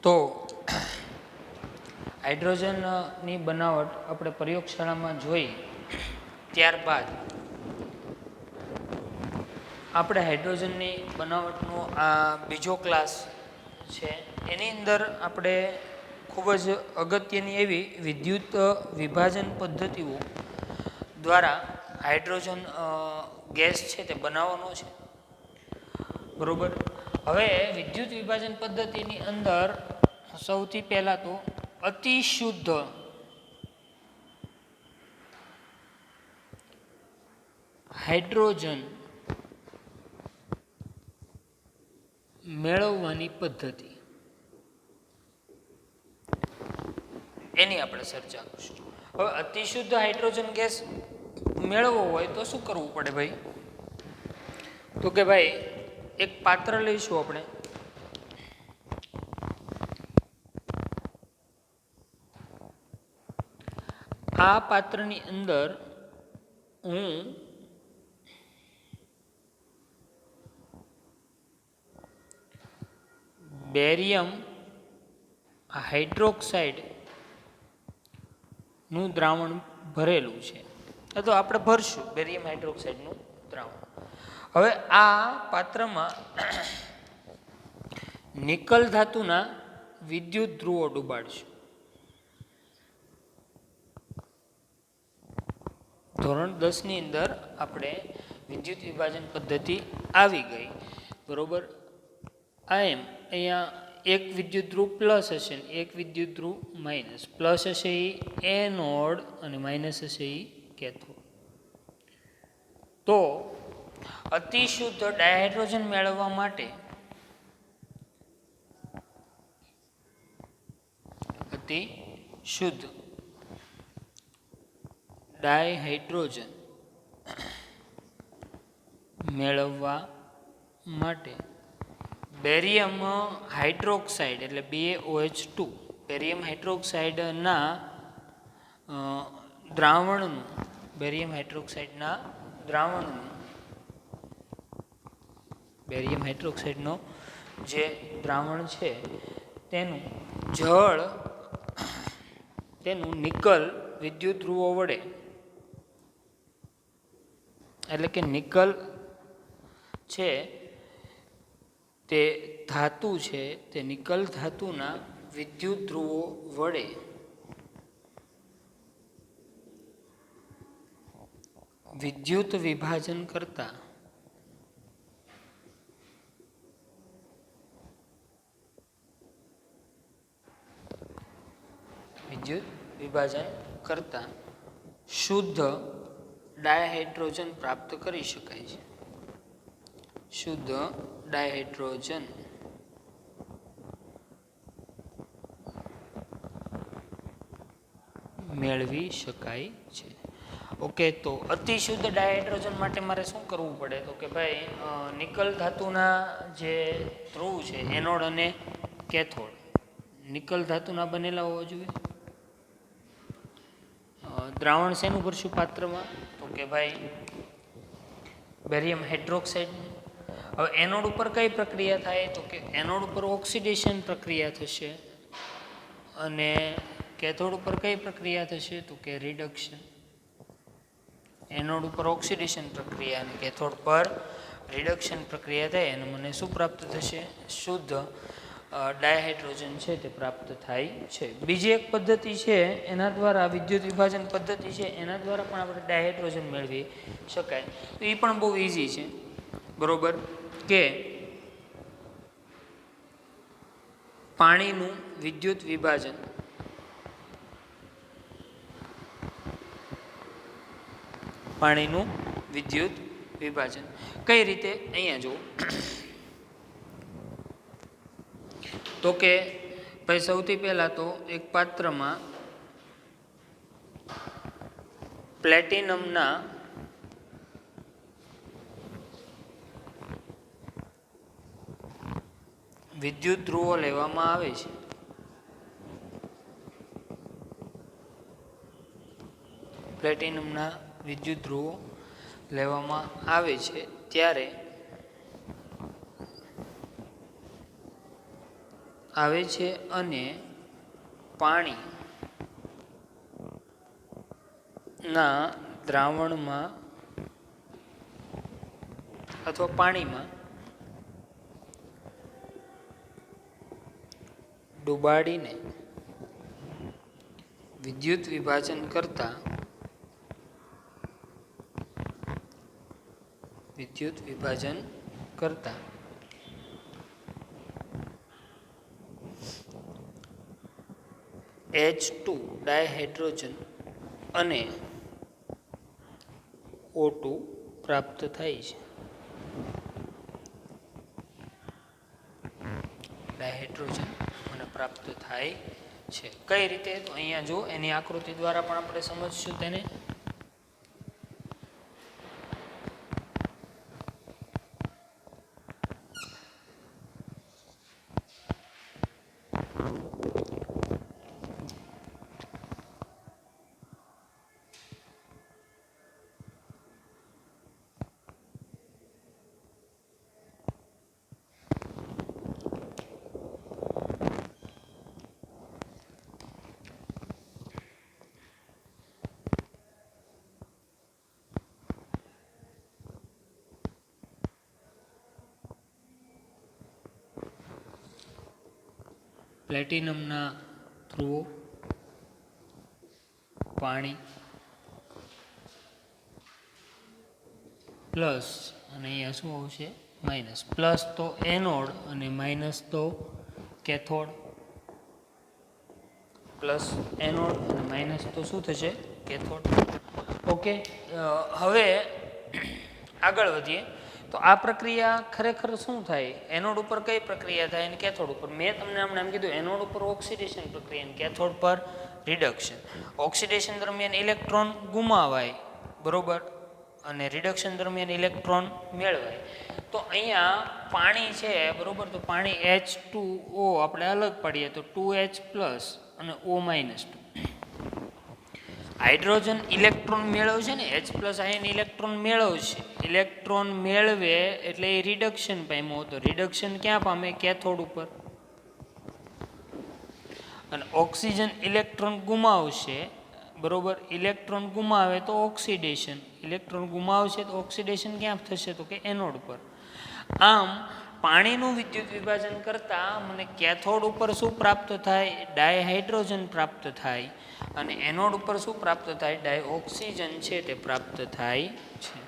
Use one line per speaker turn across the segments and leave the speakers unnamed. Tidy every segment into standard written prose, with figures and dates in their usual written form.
તો હાઇડ્રોજનની બનાવટ આપણે પ્રયોગશાળામાં જોઈ, ત્યારબાદ આપણે હાઇડ્રોજનની બનાવટનો આ બીજો ક્લાસ છે, એની અંદર આપણે ખૂબ જ અગત્યની એવી વિદ્યુત વિભાજન પદ્ધતિઓ દ્વારા હાઇડ્રોજન ગેસ છે તે બનાવવાનો છે, બરોબર. હવે વિદ્યુત વિભાજન પદ્ધતિની અંદર સૌથી પહેલા તો અતિ શુદ્ધ હાઇડ્રોજન મેળવવાની પદ્ધતિ, એની આપણે ચર્ચા કરીશું. હવે અતિ શુદ્ધ હાઇડ્રોજન ગેસ મેળવવો હોય તો શું કરવું પડે ભાઈ? તો કે ભાઈ એક પાત્ર લઈશું આપણે, આ પાત્રની અંદર હું બેરિયમ હાઇડ્રોક્સાઇડ નું દ્રાવણ ભરેલું છે, તો આપણે ભરશું બેરિયમ હાઇડ્રોક્સાઇડનું દ્રાવણ. હવે આ પાત્રમાં નિકલ ધાતુના વિદ્યુત ધ્રુવો ડુબાડશું. ધોરણ 10 ની અંદર આપણે વિદ્યુત વિભાજન પદ્ધતિ આવી ગઈ, બરોબર. અહીંયા એક વિદ્યુત ધ્રુવ પ્લસ હશે ને એક વિદ્યુત ધ્રુવ માઇનસ. પ્લસ હશે એ એનોડ અને માઇનસ હશે એ કેથોડ. તો અતિ શુદ્ધ ડાયહાઇડ્રોજન મેળવવા માટે અતિ શુદ્ધ ડાયહાઇડ્રોજન મેળવવા માટે બેરિયમ હાઇડ્રોક્સાઇડ એટલે BaOH2 બેરિયમ હાઇડ્રોક્સાઇડના દ્રાવણનું બેરિયમ હાઇડ્રોક્સાઇડના દ્રાવણનું બેરિયમ હાઇડ્રોક્સાઇડનો જે દ્રાવણ છે તેનું નિકલ વિદ્યુત ધ્રુવો વડે, એટલે કે નિકલ છે તે ધાતુ છે, તે નિકલ ધાતુના વિદ્યુત ધ્રુવો વડે વિદ્યુત વિભાજન કરતા શુદ્ધ ડાયહાઇડ્રોજન પ્રાપ્ત કરી શકાય છે. શુદ્ધ ડાયહાઇડ્રોજન મેળવી શકાય છે. ઓકે, તો અતિ શુદ્ધ ડાયહાઇડ્રોજન માટે મારે શું કરવું પડે? તો કે ભાઈ નિકલ ધાતુના જે ધ્રુવ છે એનોડ અને કેથોડ નિકલ ધાતુના બનેલા હોવા જોઈએ. દ્રાવણ શેનું ભરશું પાત્રમાં? તો કે ભાઈ બેરિયમ હાઇડ્રોક્સાઇડ. હવે એનોડ ઉપર કઈ પ્રક્રિયા થાય? તો કે એનોડ ઉપર ઓક્સિડેશન પ્રક્રિયા થશે અને કેથોડ ઉપર કઈ પ્રક્રિયા થશે? તો કે રિડક્શન. એનોડ ઉપર ઓક્સિડેશન પ્રક્રિયા અને કેથોડ પર રિડક્શન પ્રક્રિયા થાય અને મને શું પ્રાપ્ત થશે? શુદ્ધ ડાયહાઇડ્રોજન છે તે પ્રાપ્ત થાય છે. બીજી એક પદ્ધતિ છે એના દ્વારા વિદ્યુત વિભાજન પદ્ધતિ છે એના દ્વારા પણ આપણે ડાયહાઇડ્રોજન મેળવી શકાય. તો એ પણ બહુ ઇઝી છે, બરોબર. કે પાણીનું વિદ્યુત વિભાજન કઈ રીતે? અહીંયા જુઓ. તો કે ભાઈ સૌથી પહેલા તો એક પાત્રમાં પ્લેટિનમના વિદ્યુત ધ્રુવો લેવામાં આવે છે. પ્લેટિનમના વિદ્યુત ધ્રુવો લેવામાં આવે છે ત્યારે આવે છે અને પાણી ના દ્રાવણમાં અથવા પાણીમાં ડુબાડીને વિદ્યુત વિભાજન કરતા H2 ડાયહાઇડ્રોજન અને O2 પ્રાપ્ત થાય છે. ડાયહાઇડ્રોજન અને પ્રાપ્ત થાય છે. કઈ રીતે? તો અહીંયા જો એની આકૃતિ દ્વારા પણ આપણે સમજશું તેને. પ્લેટિનમના ધ્રુવો, પાણી પ્લસ અને અહીંયા શું આવશે? માઇનસ. પ્લસ તો એનોડ અને માઇનસ તો કેથોડ. પ્લસ એનોડ અને માઇનસ તો શું થશે? કેથોડ. ઓકે, હવે આગળ વધીએ. તો આ પ્રક્રિયા ખરેખર શું થાય? એનોડ ઉપર કઈ પ્રક્રિયા થાય અને કેથોડ ઉપર? મેં તમને હમણાં એમ કીધું, એનોડ ઉપર ઓક્સિડેશન પ્રક્રિયા અને કેથોડ પર રિડક્શન. ઓક્સિડેશન દરમિયાન ઇલેક્ટ્રોન ગુમાવાય, બરોબર, અને રિડક્શન દરમિયાન ઇલેક્ટ્રોન મેળવાય. તો અહીંયા પાણી છે, બરોબર, તો પાણી H2O આપણે અલગ પાડીએ તો 2H પ્લસ અને O માઇનસ 2. હાઇડ્રોજન ઇલેક્ટ્રોન મેળવશે ને, H પ્લસ આયન ઇલેક્ટ્રોન મેળવશે. ઇલેક્ટ્રોન મેળવે એટલે એ રિડક્શન પામ્યો. તો રિડક્શન ક્યાં પામે? કેથોડ ઉપર. અને ઓક્સિજન ઇલેક્ટ્રોન ગુમાવશે, બરોબર, ઇલેક્ટ્રોન ગુમાવે તો ઓક્સિડેશન. ઇલેક્ટ્રોન ગુમાવશે તો ઓક્સિડેશન ક્યાં થશે? તો કે એનોડ પર. આમ પાણીનું વિદ્યુત વિભાજન કરતા મને કેથોડ ઉપર શું પ્રાપ્ત થાય? ડાયહાઇડ્રોજન પ્રાપ્ત થાય. અને એનોડ ઉપર શું પ્રાપ્ત થાય? ડાયઓક્સિજન છે તે પ્રાપ્ત થાય છે.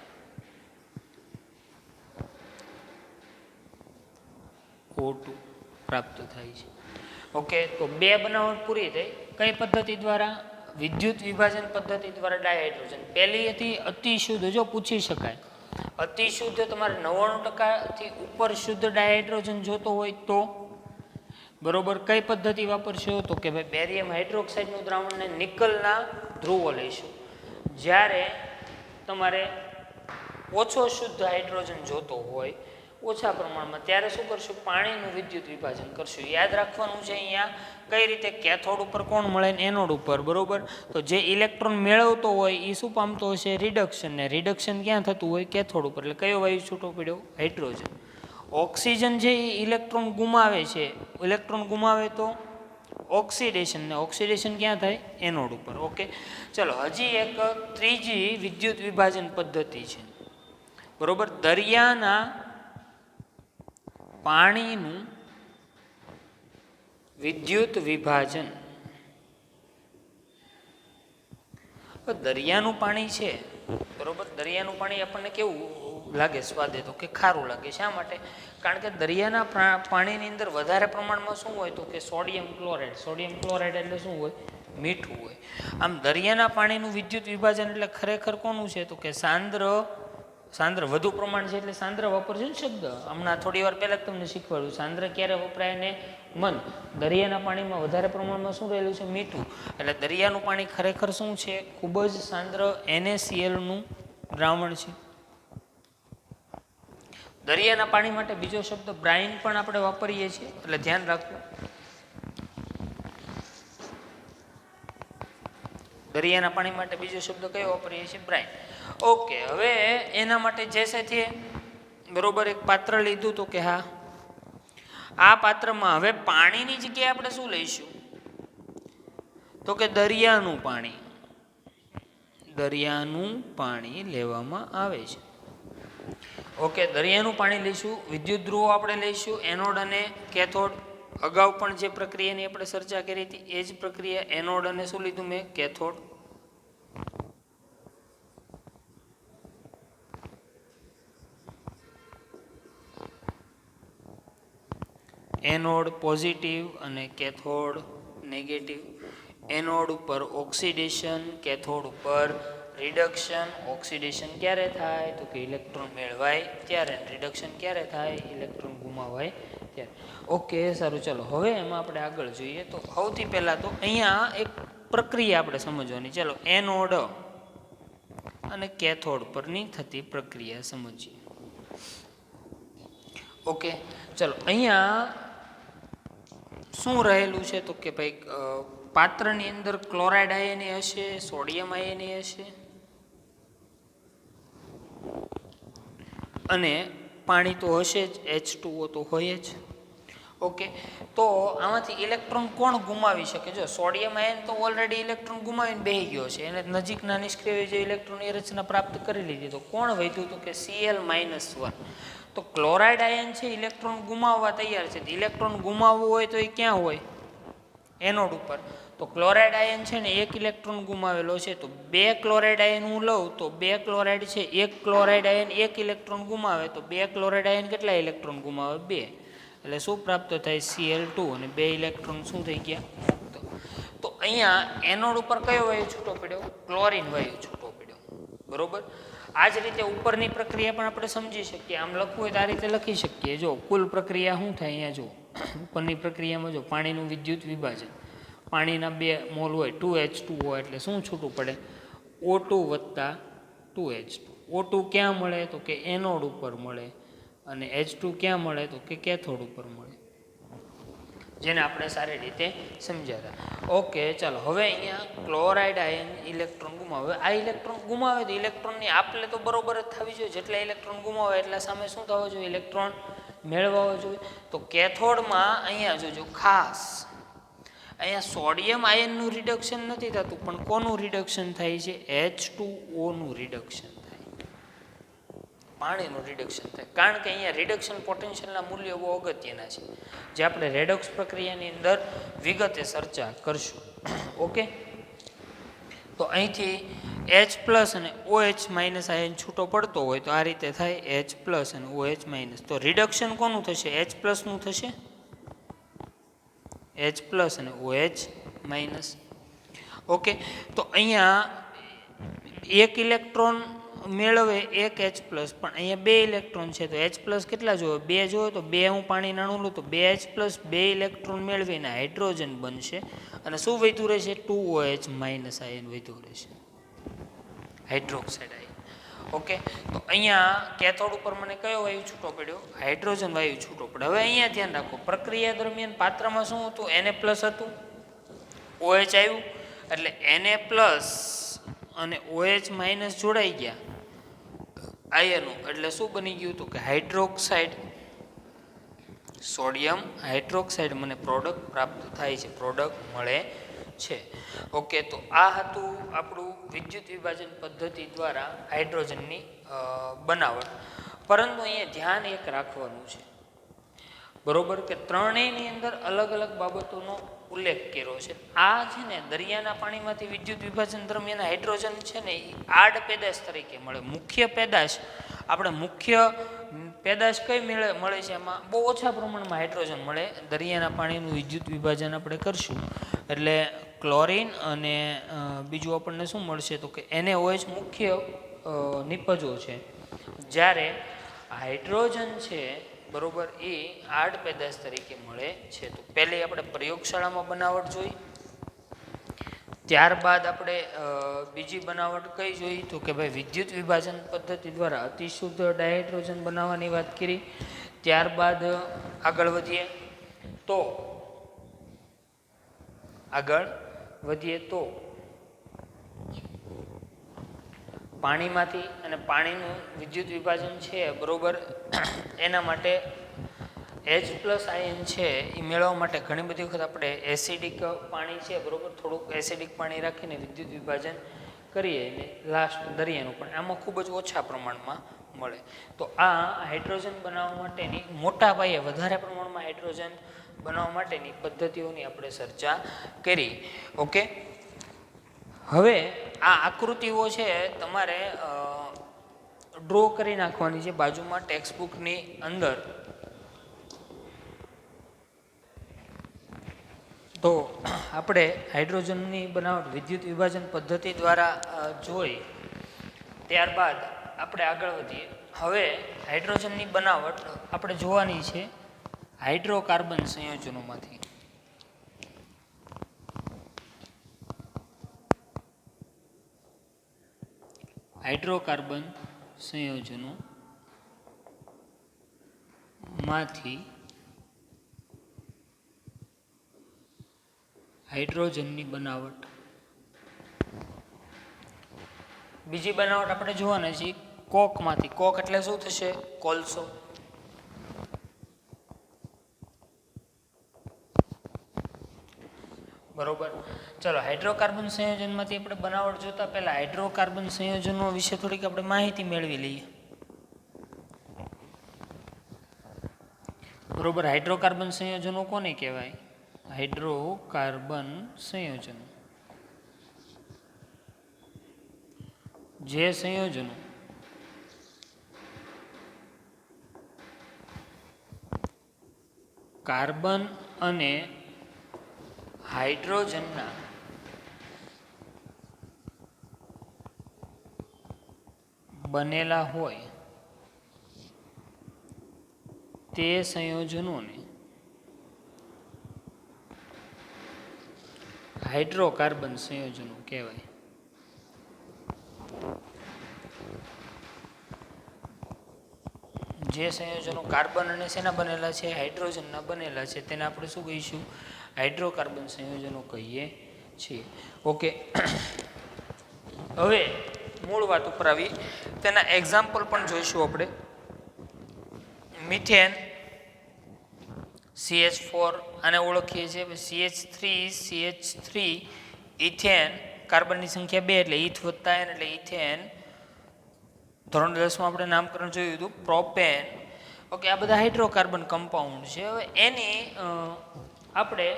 O2 પ્રાપ્ત થાય છે. ઓકે, તો બે બનાવટ પૂરી થઈ. કઈ પદ્ધતિ દ્વારા? વિદ્યુત વિભાજન પદ્ધતિ દ્વારા ડાયહાઇડ્રોજન. પહેલી હતી અતિશુદ્ધ, જો પૂછી શકાય. અતિશુદ્ધ તમારે 99%થી ઉપર શુદ્ધ ડાયહાઇડ્રોજન જોતો હોય તો, બરોબર, કઈ પદ્ધતિ વાપરશો? તો કે ભાઈ બેરિયમ હાઇડ્રોક્સાઇડનું દ્રાવણને નિકલના ધ્રુવો લઈશું. જ્યારે તમારે ઓછો શુદ્ધ હાઇડ્રોજન જોતો હોય, ઓછા પ્રમાણમાં, ત્યારે શું કરશું? પાણીનું વિદ્યુત વિભાજન કરશું. યાદ રાખવાનું છે અહીંયા કઈ રીતે? કેથોડ ઉપર કોણ મળે? એનોડ ઉપર, બરોબર. તો જે ઇલેક્ટ્રોન મેળવતો હોય એ શું પામતો હશે? રિડક્શન. ને રિડક્શન ક્યાં થતું હોય? કેથોડ ઉપર. એટલે કયો વાયુ છૂટો પડ્યો? હાઇડ્રોજન. ઓક્સિજન છે એ ઇલેક્ટ્રોન ગુમાવે છે. ઇલેક્ટ્રોન ગુમાવે તો ઓક્સિડેશન. ને ઓક્સિડેશન ક્યાં થાય? એનોડ ઉપર. ઓકે, ચલો હજી એક ત્રીજી વિદ્યુત વિભાજન પદ્ધતિ છે, બરોબર. દરિયાના પાણીનું વિદ્યુત વિભાજન. દરિયાનું પાણી છે, બરોબર, દરિયાનું પાણી આપણને કેવું લાગે સ્વાદે? તો કે ખારું લાગે. શા માટે? કારણ કે દરિયાના પાણીની અંદર વધારે પ્રમાણમાં શું હોય? તો કે સોડિયમ ક્લોરાઇડ. સોડિયમ ક્લોરાઇડ એટલે શું હોય? મીઠું હોય. આમ દરિયાના પાણીનું વિદ્યુત વિભાજન એટલે ખરેખર કોનું છે? તો કે સાંદ્ર વધુ પ્રમાણ છે એટલે સાંદ્ર વાપરશે ને શબ્દ. હમણાં થોડી વાર પહેલાં તમને શીખવાડ્યું. સાંદ્ર ક્યારે વપરાય ને મન. દરિયાના પાણીમાં વધારે પ્રમાણમાં શું રહેલું છે? મીઠું. એટલે દરિયાનું પાણી ખરેખર શું છે? ખૂબ જ સાંદ્ર NaCl દ્રાવણ છે. દરિયાના પાણી માટે બીજો શબ્દ બ્રાઇન પણ આપણે વાપરીએ છીએ, એટલે ધ્યાન રાખવું. દરિયાના પાણી માટે બીજો શબ્દ કયો વાપરીએ છીએ? બ્રાઇન. ઓકે, હવે એના માટે જે સાથે બરોબર એક પાત્ર લીધું તો કે હા આ પાત્રમાં હવે પાણીની જગ્યાએ આપણે શું લઈશું તો કે દરિયાનું પાણી લેવામાં આવે છે. ઓકે, દરિયાનું પાણી લઈશું. વિદ્યુત ધ્રુવો આપણે લઈશું એનોડ અને કેથોડ. અગાઉ પણ જે પ્રક્રિયાની આપણે ચર્ચા કરી હતી એ જ પ્રક્રિયા, એનોડ અને શું લીધું મેં કેથોડ. એનોડ પોઝિટિવ અને કેથોડ નેગેટિવ. એનોડ ઉપર ઓક્સિડેશન, કેથોડ ઉપર રિડક્શન. ઓક્સિડેશન ક્યારે થાય તો કે ઇલેક્ટ્રોન મેળવાય ત્યારે, રિડક્શન ક્યારે થાય ઇલેક્ટ્રોન ગુમાવાય ત્યારે. ઓકે, સારું, ચલો હવે એમાં આપણે આગળ જોઈએ. તો સૌથી પહેલાં તો અહીંયા એક પ્રક્રિયા આપણે સમજવાની. ચલો, એનોડ અને કેથોડ પરની થતી પ્રક્રિયા સમજીએ. ઓકે, ચલો અહીંયા શું રહેલું છે તો કે ભાઈ પાત્રની અંદર ક્લોરાઇડ આયન હશે, સોડિયમ આયન હશે અને પાણી તો હશે જ, H2O તો હોય જ. ઓકે, તો આમાંથી ઇલેક્ટ્રોન કોણ ગુમાવી શકે? જો સોડિયમ આયન તો ઓલરેડી ઇલેક્ટ્રોન ગુમાવીને બેસી ગયો છે, એને નજીકના નિષ્ક્રિય જે ઇલેક્ટ્રોનની રચના પ્રાપ્ત કરી લીધી. તો કોણ વધ્યું તો કે Cl-1. તો ક્લોરાઇડ આયન છે ઇલેક્ટ્રોન ગુમાવવા તૈયાર છે. ઇલેક્ટ્રોન ગુમાવવું હોય તો એ ક્યાં હોય? એનોડ ઉપર. તો ક્લોરાઇડ આયન છે ને એક ઇલેક્ટ્રોન ગુમાવેલો છે. તો 2 ક્લોરાઇડ આયન હું લઉં તો 2 ક્લોરાઇડ છે, એક ક્લોરાઇડ આયન એક ઇલેક્ટ્રોન ગુમાવે તો 2 ક્લોરાઇડ આયન કેટલા ઇલેક્ટ્રોન ગુમાવે? 2. એટલે શું પ્રાપ્ત થાય? Cl2 અને 2 ઇલેક્ટ્રોન શું થઈ ગયા? મુક્ત. તો અહીંયા એનોડ ઉપર કયો વાયુ છૂટો પડ્યો? ક્લોરીન વાયુ છૂટો પડ્યો. બરોબર. આ જ રીતે ઉપરની પ્રક્રિયા પણ આપણે સમજી શકીએ. આમ લખવું હોય તો આ રીતે લખી શકીએ. જો કુલ પ્રક્રિયા શું થાય અહીંયા જો ઉપરની પ્રક્રિયામાં જો પાણીનું વિદ્યુત વિભાજન, પાણીના 2 મોલ હોય 2H2O એટલે શું છૂટું પડે? O2 વત્તા 2H2. O2 ક્યાં મળે તો કે એનોડ ઉપર મળે અને H2 ક્યાં મળે તો કે કેથોડ ઉપર મળે, જેને આપણે સારી રીતે સમજ્યા હતા. ઓકે, ચાલો હવે અહીંયા ક્લોરાઇડ આયન ઇલેક્ટ્રોન ગુમાવે. આ ઇલેક્ટ્રોન ગુમાવે તો ઇલેક્ટ્રોનની આપલે તો બરોબર જ થવી જોઈએ. જેટલા ઇલેક્ટ્રોન ગુમાવે એટલા સામે શું થવું જોઈએ? ઇલેક્ટ્રોન મેળવવો જોઈએ. તો કેથોડમાં અહીંયા જોજો ખાસ, અહીંયા સોડિયમ આયનનું રિડક્શન નથી થતું, પણ કોનું રિડક્શન થાય છે? H2O નું રિડક્શન થાય, પાણીનું રિડક્શન થાય. કારણ કે અહીંયા રિડક્શન પોટેન્શિયલના મૂલ્યો બહુ અગત્યના છે, જે આપણે રેડોક્સ પ્રક્રિયાની અંદર વિગતે ચર્ચા કરશું. ઓકે, તો અહીંથી H+ અને OH- આયન છૂટો પડતો હોય તો આ રીતે થાય H+ અને OH-. તો રિડક્શન કોનું થશે? H+ નું થશે, H+ અને OH-. ઓકે, તો અહીંયા એક ઇલેક્ટ્રોન મેળવે એક H+, પણ અહીંયા 2 ઇલેક્ટ્રોન છે તો H+ કેટલા જોવે? 2 જોવે. તો 2 હું પાણી નાનું લઉં તો 2H+, 2 ઇલેક્ટ્રોન મેળવીને હાઇડ્રોજન બનશે અને શું વધ્યું રહેશે? 2OH- આયન વધ્યું રહેશે, હાઇડ્રોક્સાઇડ આયન. ઓકે, તો અહીંયા કેથોડ ઉપર મને કયો વાયુ છૂટો પડ્યો? હાઇડ્રોજન વાયુ છૂટો પડ્યો. હવે અહીંયા ધ્યાન રાખો, પ્રક્રિયા દરમિયાન પાત્રમાં શું હતું? Na+ હતું, OH આવ્યું એટલે Na+ અને OH- જોડાઈ ગયા આયનો, એટલે શું બની ગયું તો કે હાઇડ્રોક્સાઇડ, સોડિયમ હાઇડ્રોક્સાઇડ મને પ્રોડક્ટ પ્રાપ્ત થાય છે, પ્રોડક્ટ મળે છે. ઓકે, તો આ હતું આપણું વિદ્યુત વિભાજન પદ્ધતિ દ્વારા હાઇડ્રોજનની બનાવટ. પરંતુ અહીંયા ધ્યાન એક રાખવાનું છે, બરોબર, કે ત્રણેયની અંદર અલગ અલગ બાબતોનો ઉલ્લેખ કર્યો છે. આ છે ને દરિયાના પાણીમાંથી વિદ્યુત વિભાજન દરમિયાન હાઇડ્રોજન છે ને એ આડ પેદાશ તરીકે મળે. મુખ્ય પેદાશ આપણે મુખ્ય પેદાશ કઈ મળે છે? એમાં બહુ ઓછા પ્રમાણમાં હાઇડ્રોજન મળે. દરિયાના પાણીનું વિદ્યુત વિભાજન આપણે કરશું એટલે ક્લોરીન અને બીજું આપણને શું મળશે તો કે NaOH મુખ્ય નિપજો છે, જ્યારે હાઇડ્રોજન છે બરોબર એ આડ પેદાશ તરીકે મળે છે. તો પહેલી આપણે પ્રયોગશાળામાં બનાવટ જોઈ, ત્યારબાદ આપણે બીજી બનાવટ કઈ જોઈ તો કે ભાઈ વિદ્યુત વિભાજન પદ્ધતિ દ્વારા અતિશુદ્ધ ડાયહાઇડ્રોજન બનાવવાની વાત કરી. ત્યારબાદ આગળ વધીએ તો પાણીમાંથી અને પાણીનું વિદ્યુત વિભાજન છે બરોબર, એના માટે H+ આયન છે એ મેળવવા માટે ઘણી બધી વખત આપણે એસિડિક પાણી છે બરોબર, થોડુંક એસિડિક પાણી રાખીને વિદ્યુત વિભાજન કરીએ ને લાસ્ટ દરિયાનું પણ આમાં ખૂબ જ ઓછા પ્રમાણમાં મળે. તો આ હાઇડ્રોજન બનાવવા માટેની મોટા પાયે વધારે પ્રમાણમાં હાઇડ્રોજન બનાવવા માટેની પદ્ધતિઓની આપણે ચર્ચા કરી. ઓકે, હવે આ આકૃતિઓ છે તમારે ડ્રો કરી નાખવાની છે બાજુમાં ટેક્સ્ટબુકની અંદર. તો આપણે હાઇડ્રોજનની બનાવટ વિદ્યુત વિભાજન પદ્ધતિ દ્વારા જોઈ, ત્યારબાદ આપણે આગળ વધીએ. હવે હાઇડ્રોજનની બનાવટ આપણે જોવાની છે હાઇડ્રોકાર્બન સંયોજનોમાંથી. હાઇડ્રોકાર્બન સંયોજનો માંથી હાઇડ્રોજનની બનાવટ. બીજી બનાવટ આપણે જોવાના છીએ કોકમાંથી. કોક એટલે શું થશે? કોલસો. બરોબર. ચલો, હાઇડ્રોકાર્બન સંયોજનમાંથી આપણે બનાવટ જોતા પહેલા હાઇડ્રોકાર્બન સંયોજનો વિશે થોડીક આપણે માહિતી મેળવી લઈએ. બરોબર, હાઇડ્રોકાર્બન સંયોજનો કોને કહેવાય? હાઇડ્રોકાર્બન સંયોજનો જે સંયોજનો કાર્બન અને હાઇડ્રોજનના બનેલા હોય તે સંયોજનોને હાઇડ્રોકાર્બન સંયોજનો કહેવાય. જે સંયોજનો કાર્બન અને શેના બનેલા છે? હાઇડ્રોજનના બનેલા છે, તેને આપણે શું કહીશું? હાઇડ્રોકાર્બન સંયોજનો કહીએ છીએ. ઓકે, હવે મૂળ વાત ઉપર આવી, તેના એક્ઝામ્પલ પણ જોઈશું આપણે. મિથેન CH4 આને ઓળખીએ છીએ. CH3 ઇથેન, કાર્બનની સંખ્યા 2 એટલે ઇથ વત્તા એન એટલે ઇથેન. ધોરણ 10માં આપણે નામકરણ જોયું હતું. પ્રોપેન. ઓકે, આ બધા હાઇડ્રોકાર્બન કમ્પાઉન્ડ છે. હવે એની આપણે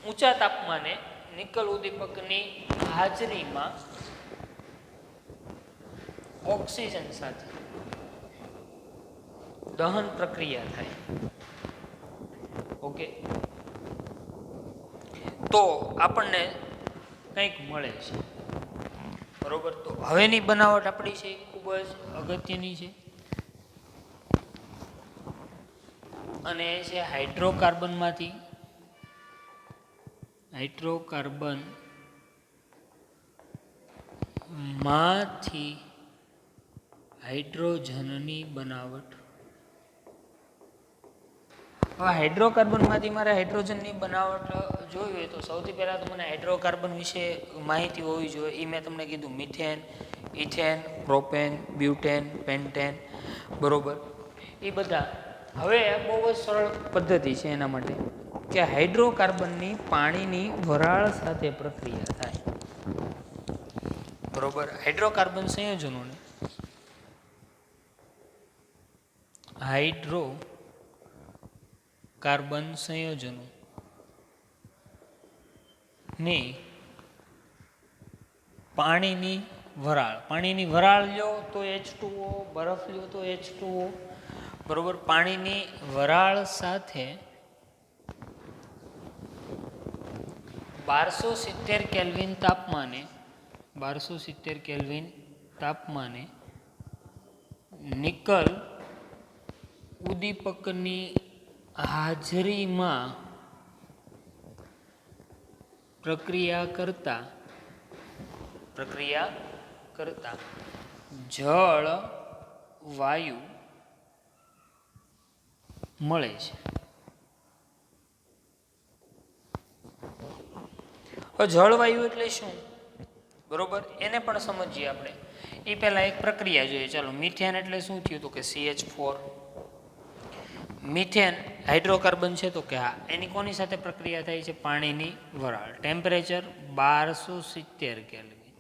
ઊંચા તાપમાને નિકલ ઉદ્દીપકની હાજરીમાં ઓક્સિજન સાથે દહન પ્રક્રિયા થાય. ઓકે, તો આપણને કંઈક મળે છે. બરોબર, તો હવેની બનાવટ આપણી છે ખૂબ જ અગત્યની છે અને એ છે હાઇડ્રોકાર્બનમાંથી હાઇડ્રોજનની બનાવટ. હવે હાઇડ્રોકાર્બનમાંથી મારે હાઇડ્રોજનની બનાવટ જોવી હોય તો સૌથી પહેલાં તો મને હાઇડ્રોકાર્બન વિશે માહિતી હોવી જોઈએ. એ મેં તમને કીધું, methane, ethane, propane, butane, pentane. બરોબર, એ બધા. હવે બહુ જ સરળ પદ્ધતિ છે એના માટે કે હાઇડ્રોકાર્બનની પાણીની વરાળ સાથે પ્રક્રિયા થાય. બરોબર, હાઇડ્રોકાર્બન સંયોજનોને હાઇડ્રોકાર્બન સંયોજનો ની પાણીની વરાળ લ્યો તો H2O, બરફ લ્યો તો H2O. બરોબર, પાણીની વરાળ સાથે 1270 કેલ્વિન તાપમાને નિકલ ઉદ્દીપકની હાજરીમાં પ્રક્રિયા કરતા જળ વાયુ મળે છે. જળવાયુ એટલે શું? બરોબર, એને પણ સમજીએ આપણે. એ પહેલા એક પ્રક્રિયા જોઈએ. ચાલો, મિથેન એટલે શું થયું? તો કે CH4. મિથેન હાઇડ્રોકાર્બન છે તો કે હા, એની કોની સાથે પ્રક્રિયા થાય છે? પાણીની વરાળ, ટેમ્પરેચર 1270 કેલ્વિન.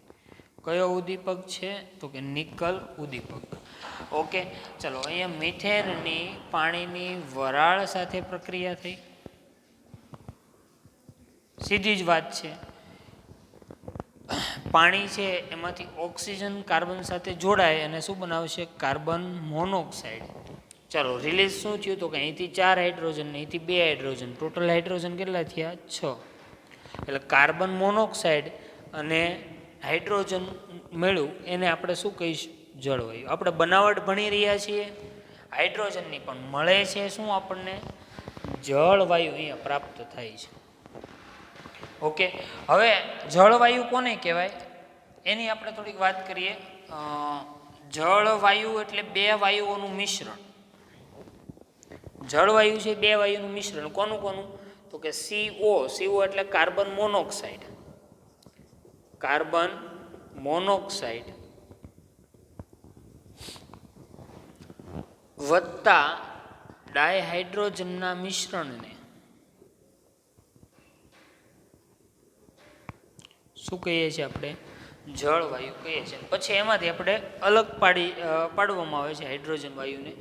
કયો ઉદ્દીપક છે? તો કે નિકલ ઉદ્દીપક. ઓકે, ચલો અહીંયા મિથેનની પાણીની વરાળ સાથે પ્રક્રિયા થઈ, સીધી જ વાત છે. પાણી છે એમાંથી ઓક્સિજન કાર્બન સાથે જોડાય અને શું બનાવશે? Carbon monoxide. ચાલો રિલીઝ શું થયું? તો કે અહીંથી 4 હાઇડ્રોજન, અહીંથી 2 હાઇડ્રોજન, ટોટલ હાઇડ્રોજન કેટલા થયા? 6. એટલે કાર્બન મોનોક્સાઇડ અને હાઇડ્રોજન મળ્યું એને આપણે શું કહીશું? જળવાયુ. આપણે બનાવટ ભણી રહ્યા છીએ હાઇડ્રોજનની, પણ મળે છે શું આપણને? જળવાયુ અહીંયા પ્રાપ્ત થાય છે. ઓકે, હવે જળવાયુ કોને કહેવાય એની આપણે થોડીક વાત કરીએ. જળવાયુ એટલે 2 વાયુઓનું મિશ્રણ. જળવાયુ છે 2 વાયુનું મિશ્રણ. કોનું કોનું? તો કે CO એટલે કાર્બન મોનોક્સાઇડ, કાર્બન મોનોક્સાઇડ વત્તા ડાયહાઇડ્રોજનના મિશ્રણને શું કહીએ છીએ આપણે? જળવાયુ કહીએ છીએ. પછી એમાંથી આપણે અલગ પાડવામાં આવે છે હાઇડ્રોજન વાયુને.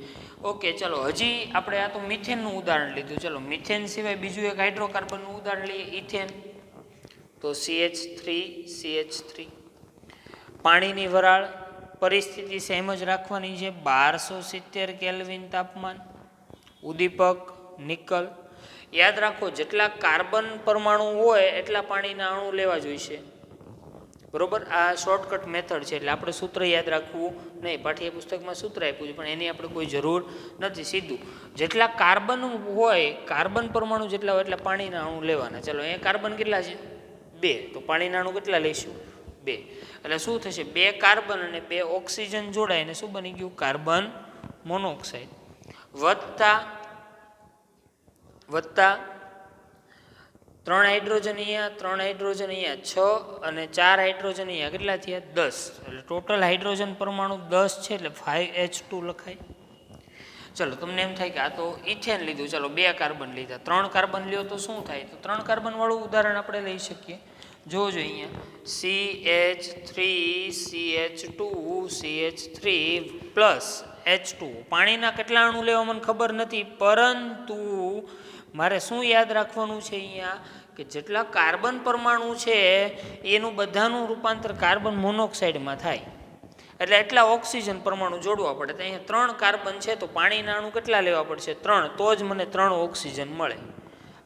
ઓકે, ચલો હજી આપણે આ તો મિથેનનું ઉદાહરણ લીધું. ચલો મિથેન સિવાય બીજું એક હાઇડ્રોકાર્બનનું ઉદાહરણ લઈએ, ઇથેન. તો CH3. પાણીની વરાળ પરિસ્થિતિ સેમ જ રાખવાની છે, 1270 કેલ્વિન તાપમાન. ઉદ્દીપક નિકલ. યાદ રાખો, જેટલા કાર્બન પરમાણુ હોય એટલા પાણીના અણુ લેવા જોઈશે. બરોબર, આ શોર્ટકટ મેથડ છે એટલે આપણે સૂત્ર યાદ રાખવું નહીં. પાઠ્યપુસ્તકમાં સૂત્ર આપ્યું છે પણ એની આપણે કોઈ જરૂર નથી. સીધું જેટલા કાર્બન હોય, કાર્બન પરમાણુ જેટલા હોય એટલા પાણીના અણુ લેવાના. ચલો અહીંયા કાર્બન કેટલા છે? 2. તો પાણીના અણુ કેટલા લઈશું? 2. એટલે શું થશે? 2 કાર્બન અને 2 ઓક્સિજન જોડાઈને શું બની ગયું? Carbon monoxide. વત્તા 3 હાઇડ્રોજન અહીંયા, 3 હાઇડ્રોજન અહીંયા 6 અને 4 હાઇડ્રોજન અહીંયા કેટલા થયા? 10. એટલે ટોટલ હાઇડ્રોજન પરમાણુ 10 છે એટલે 5H2 લખાય. ચલો તમને એમ થાય કે આ તો ઇથેન લીધું, ચલો 2 કાર્બન લીધા, 3 કાર્બન લ્યો તો શું થાય? તો 3 કાર્બન વાળું ઉદાહરણ આપણે લઈ શકીએ. જોજો અહીંયા CH3CH2CH3 પ્લસ H2. પાણીના કેટલા અણુ લેવા મને ખબર નથી, પરંતુ મારે શું યાદ રાખવાનું છે અહીંયા કે જેટલા કાર્બન પરમાણુ છે એનું બધાનું રૂપાંતર કાર્બન મોનોક્સાઇડમાં થાય. એટલે એટલા ઓક્સિજન પરમાણુ જોડવા પડે. તો અહીંયા 3 કાર્બન છે તો પાણીના અણુ કેટલા લેવા પડશે? 3. તો જ મને 3 ઓક્સિજન મળે.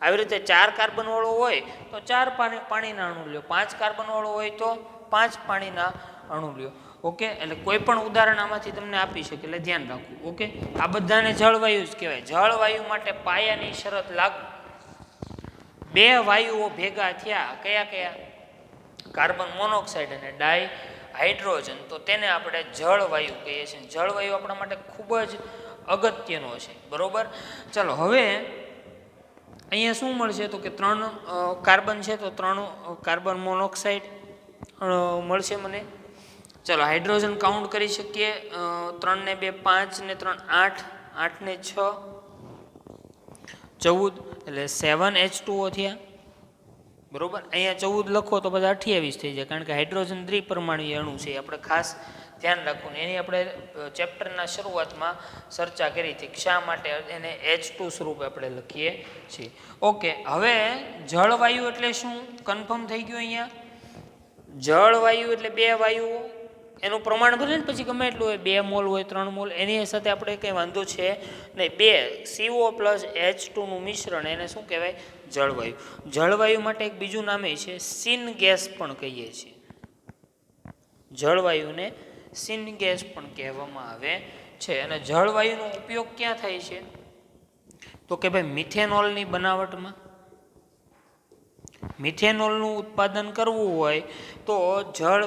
આવી રીતે 4 કાર્બન વાળો હોય તો 4 પાણીના અણુ લ્યો, 5 કાર્બન વાળો હોય તો 5 પાણીના અણુ લ્યો. ઓકે, એટલે કોઈ પણ ઉદાહરણ આમાંથી તમને આપી શકે એટલે ધ્યાન રાખવું. ઓકે, આ બધાને જળવાયુ જ કહેવાય. જળવાયુ માટે પાયાની શરત લાગુ. 2 વાયુઓ ભેગા થયા, કયા કયા? કાર્બન મોનોક્સાઇડ અને ડાયહાઇડ્રોજન, તો તેને આપણે જળવાયુ કહીએ છીએ. જળવાયુ આપણા માટે ખૂબ જ અગત્યનો છે. બરોબર, ચલો હવે અહીંયા શું મળશે? તો કે 3 કાર્બન છે તો 3 કાર્બન મોનોક્સાઇડ મળશે મને. ચલો હાઇડ્રોજન કાઉન્ટ કરી શકીએ. 3 ને 2 5 ને 3 8, 8 ને 6 14, એટલે 7H2O થયા. બરોબર, અહીંયા 14 લખો તો બધા 28 થઈ જાય, કારણ કે હાઇડ્રોજન દ્વિપરમાણુય અણુ છે. આપણે ખાસ ધ્યાન રાખવું. એની આપણે ચેપ્ટરના શરૂઆતમાં ચર્ચા કરી હતી શા માટે એને H2 સ્વરૂપે આપણે લખીએ છીએ. ઓકે, હવે જળવાયુ એટલે શું? કન્ફર્મ થઈ ગયું. અહીંયા જળવાયુ એટલે 2 વાયુઓ, એનું પ્રમાણ ભલે ને પછી ગમે એટલું હોય, 2 મોલ હોય 3 મોલ, એની સાથે આપણે કંઈ વાંધો છે નહીં. 2 CO પ્લસ H2 નું મિશ્રણ, એને શું કહેવાય? જળવાયુ. જળવાયુ માટે એક બીજું નામે છે સિન ગેસ પણ કહીએ છીએ. જળવાયુને સિન ગેસ પણ કહેવામાં આવે છે. અને જળવાયુનો ઉપયોગ ક્યાં થાય છે? તો કે ભાઈ મિથેનોલની બનાવટમાં. મિથેનોલનું ઉત્પાદન કરવું હોય તો જળ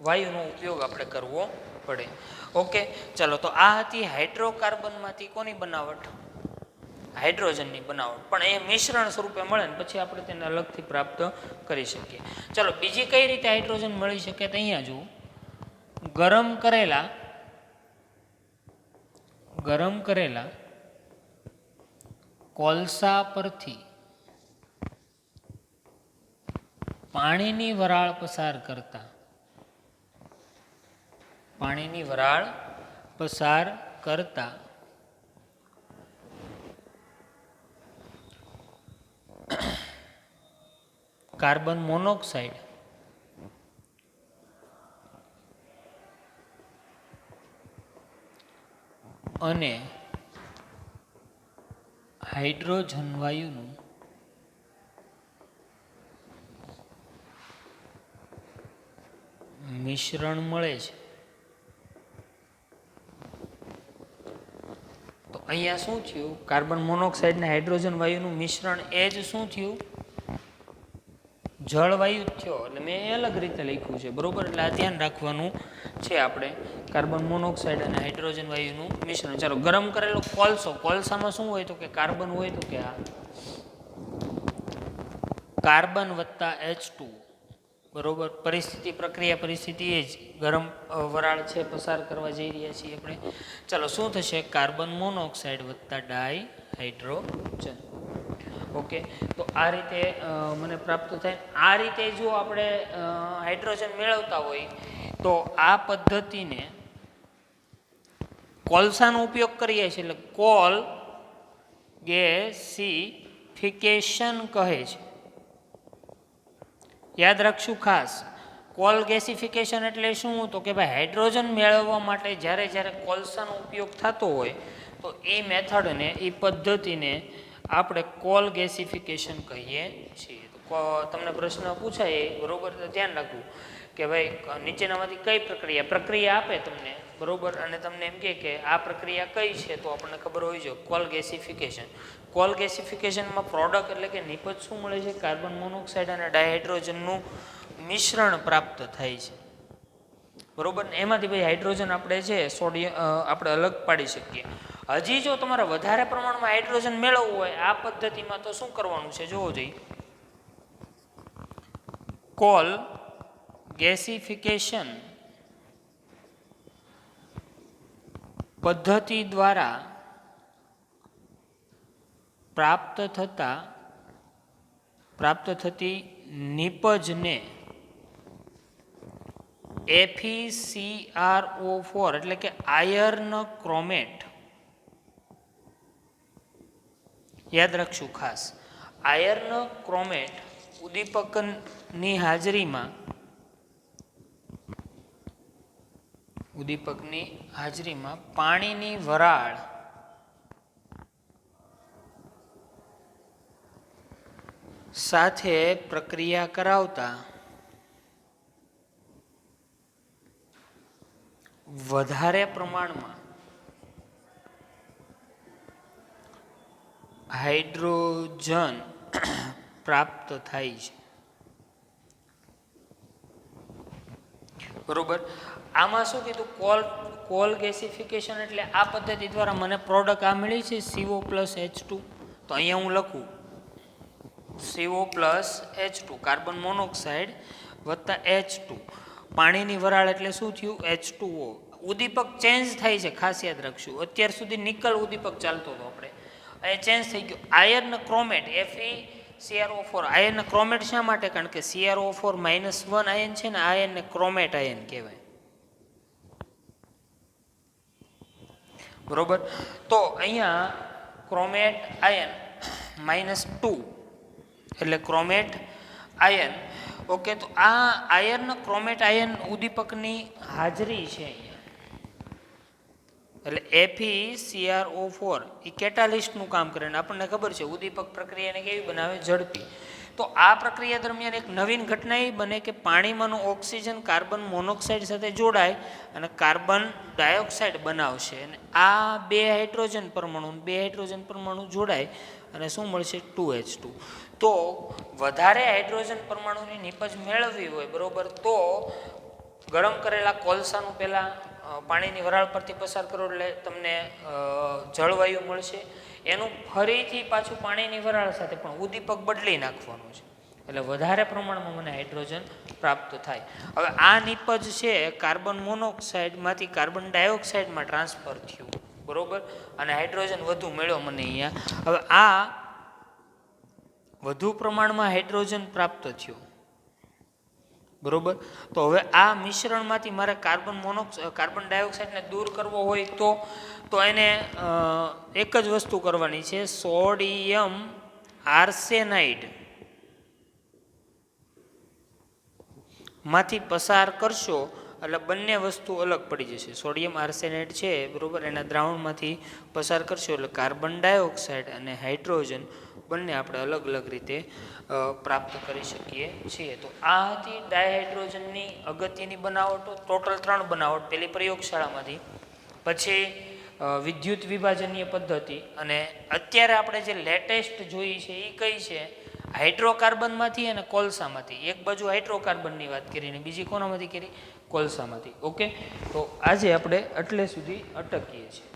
વાયુનો ઉપયોગ આપણે કરવો પડે. ઓકે, ચલો તો આ હતી હાઇડ્રોકાર્બનમાંથી કોની બનાવટ? હાઇડ્રોજનની બનાવટ. પણ એ મિશ્રણ સ્વરૂપે મળે ને પછી આપણે તેને અલગથી પ્રાપ્ત કરી શકીએ. ચલો બીજી કઈ રીતે હાઇડ્રોજન મળી શકે? તો અહીંયા જુઓ, ગરમ કરેલા કોલસા પરથી પાણીની વરાળ પસાર કરતા કાર્બન મોનોક્સાઇડ અને હાઇડ્રોજન વાયુનું મિશ્રણ મળે છે. તો અહીંયા શું થયું? કાર્બન મોનોક્સાઇડ અને હાઇડ્રોજન વાયુનું મિશ્રણ એ જ શું થયું? જળવાયુ થયો. એટલે મેં અલગ રીતે લખ્યું છે, બરોબર? એટલે આ ધ્યાન રાખવાનું છે આપણે. કાર્બન મોનોક્સાઇડ અને હાઇડ્રોજન વાયુનું મિશ્રણ. ચાલો, ગરમ કરેલો કોલસામાં શું હોય? તો કે કાર્બન હોય. તો કે આ કાર્બન વત્તા H2, બરોબર? પરિસ્થિતિ એ જ ગરમ વરાળ છે પસાર કરવા જઈ રહ્યા છીએ આપણે. ચાલો, શું થશે? કાર્બન મોનોક્સાઇડ વત્તા ડાયહાઇડ્રોજન. ઓકે, તો આ રીતે મને પ્રાપ્ત થાય. આ રીતે જો આપણે હાઇડ્રોજન મેળવતા હોય તો આ પદ્ધતિને કોલસાનો ઉપયોગ કરીએ છીએ, એટલે કોલ ગેસિફિકેશન કહે છે. યાદ રાખશું ખાસ. કોલ ગેસિફિકેશન એટલે શું? તો કે ભાઈ હાઇડ્રોજન મેળવવા માટે જ્યારે કોલસાનો ઉપયોગ થતો હોય તો એ મેથડને, એ પદ્ધતિને આપણે કોલ ગેસિફિકેશન કહીએ છીએ. તમને પ્રશ્ન પૂછાય, બરોબર? તો ધ્યાન રાખવું કે ભાઈ નીચેનામાંથી કઈ પ્રક્રિયા આપે તમને, બરોબર? અને તમને એમ કે આ પ્રક્રિયા કઈ છે, તો આપણને ખબર હોવી જોઈએ. કોલ ગેસિફિકેશન. કોલ ગેસિફિકેશનમાં પ્રોડક્ટ એટલે કે નિપજ શું મળે છે? કાર્બન મોનોક્સાઇડ અને ડાયહાઇડ્રોજનનું મિશ્રણ પ્રાપ્ત થાય છે, બરોબર? એમાંથી ભાઈ હાઇડ્રોજન આપણે છે સોડિયમ આપણે અલગ પાડી શકીએ. હજી જો તમારે વધારે પ્રમાણમાં હાઇડ્રોજન મેળવવું હોય આ પદ્ધતિમાં, તો શું કરવાનું છે જોવો જોઈએ. કોલ ગેસિફિકેશન પદ્ધતિ દ્વારા પ્રાપ્ત થતી નિપજને FeCrO4 એટલે કે આયર્ન ક્રોમેટ. યાદ રાખશું ખાસ. આયર્ન ક્રોમેટ ઉદ્દીપકની હાજરીમાં પાણીની વરાળ સાથે પ્રક્રિયા કરાવતા વધારે પ્રમાણમાં હાઇડ્રોજન પ્રાપ્ત થાય છે, બરોબર? આમાં શું કીધું? કોલ ગેસિફિકેશન એટલે આ પદ્ધતિ દ્વારા મને પ્રોડક્ટ આ મળી છે CO પ્લસ H2. તો અહીંયા હું લખું CO plus H2, carbon monoxide વત્તા H2. પાણીની વરાળ એટલે શું થયું? H2O. ઉદ્દીપક ચેન્જ થાય છે, ખાસ યાદ રાખશું. અત્યાર સુધી નિકલ ઉદ્દીપક ચાલતો હતો, આપણે અહીંયા ચેન્જ થઈ ગયો. Iron ક્રોમેટ FeCrO4. આયર્ન ક્રોમેટ શા માટે? કારણ કે CrO4 -1 આયન છે ને, આયનને ક્રોમેટ આયન કહેવાય, બરોબર? તો અહીંયા ક્રોમેટ આયન -2 એટલે ક્રોમેટ આયન. ઓકે, તો આ આયર્ન ક્રોમેટ આયન ઉદ્દીપકની હાજરી છે અહીંયા. એટલે FeCrO4 એ કેટાલિસ્ટનું કામ કરે ને આપણને ખબર છે ઉદ્દીપક પ્રક્રિયાને કેવી બનાવે? ઝડપી. તો આ પ્રક્રિયા દરમિયાન એક નવીન ઘટના એ બને કે પાણીમાંનું ઓક્સિજન કાર્બન મોનોક્સાઇડ સાથે જોડાય અને કાર્બન ડાયોક્સાઇડ બનાવશે. અને આ બે હાઇડ્રોજન પરમાણુ જોડાય અને શું મળશે? 2H2. તો વધારે હાઇડ્રોજન પરમાણુની નિપજ મેળવવી હોય, બરોબર, તો ગરમ કરેલા કોલસાનું પહેલાં પાણીની વરાળ પરથી પસાર કરો એટલે તમને જળવાયુ મળશે. એનું ફરીથી પાછું પાણીની વરાળ સાથે પણ ઉદ્દીપક બદલી નાખવાનું છે, એટલે વધારે પ્રમાણમાં મને હાઇડ્રોજન પ્રાપ્ત થાય. હવે આ નિપજ છે કાર્બન મોનોક્સાઇડમાંથી કાર્બન ડાયોક્સાઇડમાં ટ્રાન્સફર થયું, બરોબર, અને હાઇડ્રોજન વધુ મળ્યો મને અહીંયા. હવે આ વધુ પ્રમાણમાં હાઇડ્રોજન પ્રાપ્ત થયો, બરોબર. તો હવે આ મિશ્રણમાંથી મારે કાર્બન ડાયોક્સાઇડને દૂર કરવો હોય તો એને એક જ વસ્તુ કરવાની છે, સોડિયમ આર્સેનાઇડ માંથી પસાર કરશો એટલે બંને વસ્તુ અલગ પડી જશે. સોડિયમ આર્સેનાઇડ છે, બરોબર, એના દ્રાવણમાંથી પસાર કરશો એટલે કાર્બન ડાયોક્સાઇડ અને હાઇડ્રોજન બંને આપણે અલગ અલગ રીતે પ્રાપ્ત કરી શકીએ છીએ. તો આ હતી ડાયહાઇડ્રોજનની અગત્યની બનાવટો, ટોટલ 3 બનાવટ પેલી પ્રયોગશાળામાંથી. પછી વિદ્યુત વિભાજનીય પદ્ધતિ, અને અત્યારે આપણે જે લેટેસ્ટ જોઈ છે એ કઈ છે, હાઇડ્રોકાર્બનમાંથી અને કોલસામાંથી. એક બાજુ હાઇડ્રોકાર્બનની વાત કરી ને બીજી કોનામાંથી કરી, કોલસામાંથી. ઓકે, તો આજે આપણે એટલે સુધી અટકીએ છીએ.